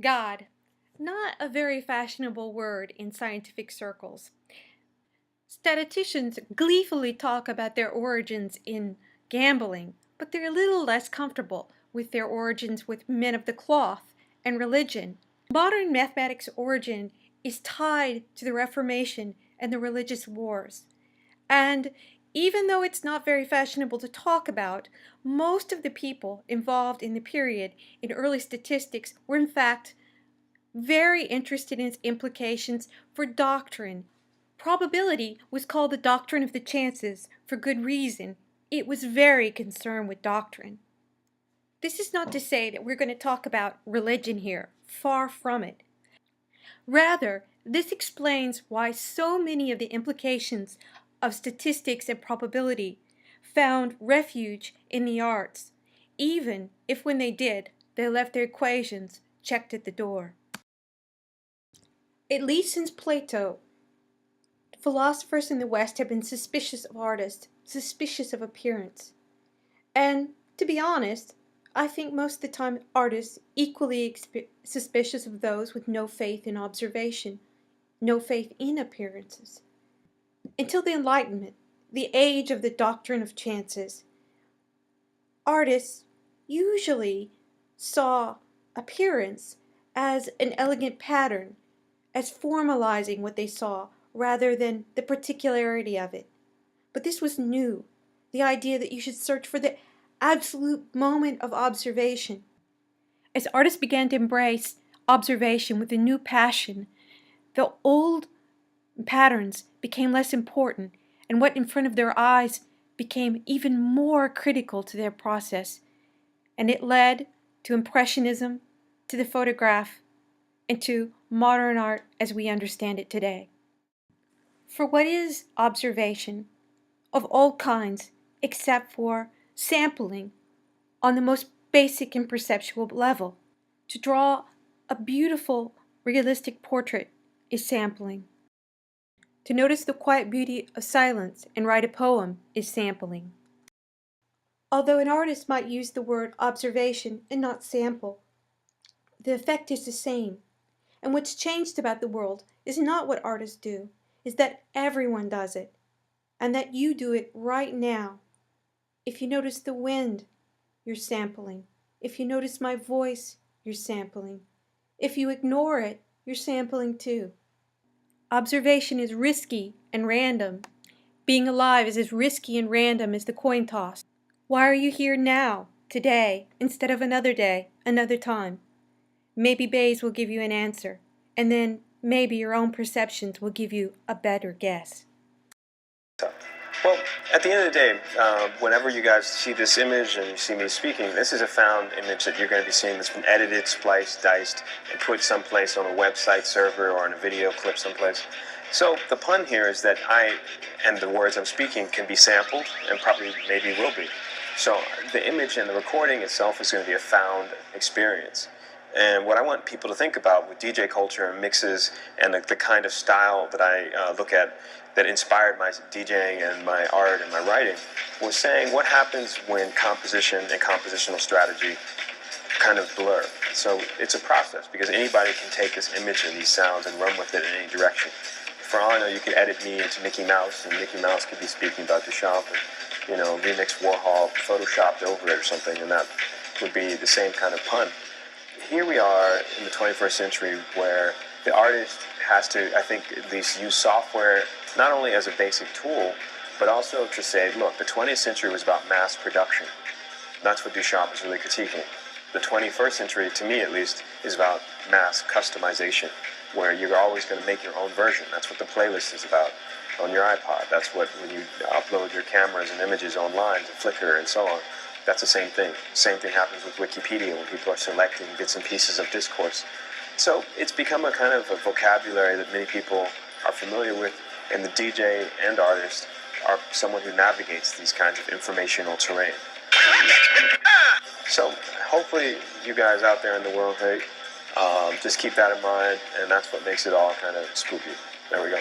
God, not a very fashionable word in scientific circles. Statisticians gleefully talk about their origins in gambling, but they're a little less comfortable with their origins with men of the cloth and religion. Modern mathematics' origin is tied to the Reformation and the religious wars. And even though it's not very fashionable to talk about, most of the people involved in the period in early statistics were in fact very interested in its implications for doctrine. Probability was called the doctrine of the chances for good reason. It was very concerned with doctrine. This is not to say that we're going to talk about religion here. Far from it. Rather, this explains why so many of the implications of statistics and probability found refuge in the arts, even if when they did, they left their equations checked at the door. At least since Plato, philosophers in the West have been suspicious of artists, suspicious of appearance. And, to be honest, I think most of the time artists equally suspicious of those with no faith in observation, no faith in appearances. Until the Enlightenment, the age of the doctrine of chances, artists usually saw appearance as an elegant pattern, as formalizing what they saw rather than the particularity of it. But this was new, the idea that you should search for the absolute moment of observation. As artists began to embrace observation with a new passion, the old patterns became less important, and what in front of their eyes became even more critical to their process. And it led to Impressionism, to the photograph, and to modern art as we understand it today. For what is observation? Of all kinds, except for sampling on the most basic and perceptual level. To draw a beautiful, realistic portrait is sampling. To notice the quiet beauty of silence and write a poem is sampling. Although an artist might use the word observation and not sample, the effect is the same. And what's changed about the world is not what artists do, is that everyone does it, and that you do it right now. If you notice the wind, you're sampling. If you notice my voice, you're sampling. If you ignore it, you're sampling too. Observation is risky and random. Being alive is as risky and random as the coin toss. Why are you here now, today, instead of another day, another time? Maybe Bayes will give you an answer, and then maybe your own perceptions will give you a better guess. Well, at the end of the day, whenever you guys see this image and you see me speaking, this is a found image that you're going to be seeing that's been edited, spliced, diced, and put someplace on a website server or in a video clip someplace. So the pun here is that I and the words I'm speaking can be sampled and probably maybe will be. So the image and the recording itself is going to be a found experience. And what I want people to think about with DJ culture and mixes and the kind of style that I look at that inspired my DJing and my art and my writing was saying what happens when composition and compositional strategy kind of blur. So it's a process because anybody can take this image and these sounds and run with it in any direction. For all I know, you could edit me into Mickey Mouse and Mickey Mouse could be speaking about Duchamp and, remix Warhol, photoshopped over it or something, and that would be the same kind of pun. Here we are in the 21st century where the artist has to, I think, at least use software not only as a basic tool, but also to say, look, the 20th century was about mass production. That's what Duchamp is really critiquing. The 21st century, to me at least, is about mass customization, where you're always going to make your own version. That's what the playlist is about on your iPod. That's what when you upload your cameras and images online to Flickr and so on. That's the same thing. Same thing happens with Wikipedia when people are selecting bits and pieces of discourse. So it's become a kind of a vocabulary that many people are familiar with, and the DJ and artist are someone who navigates these kinds of informational terrain. So hopefully you guys out there in the world, hey, just keep that in mind, and that's what makes it all kind of spooky. There we go.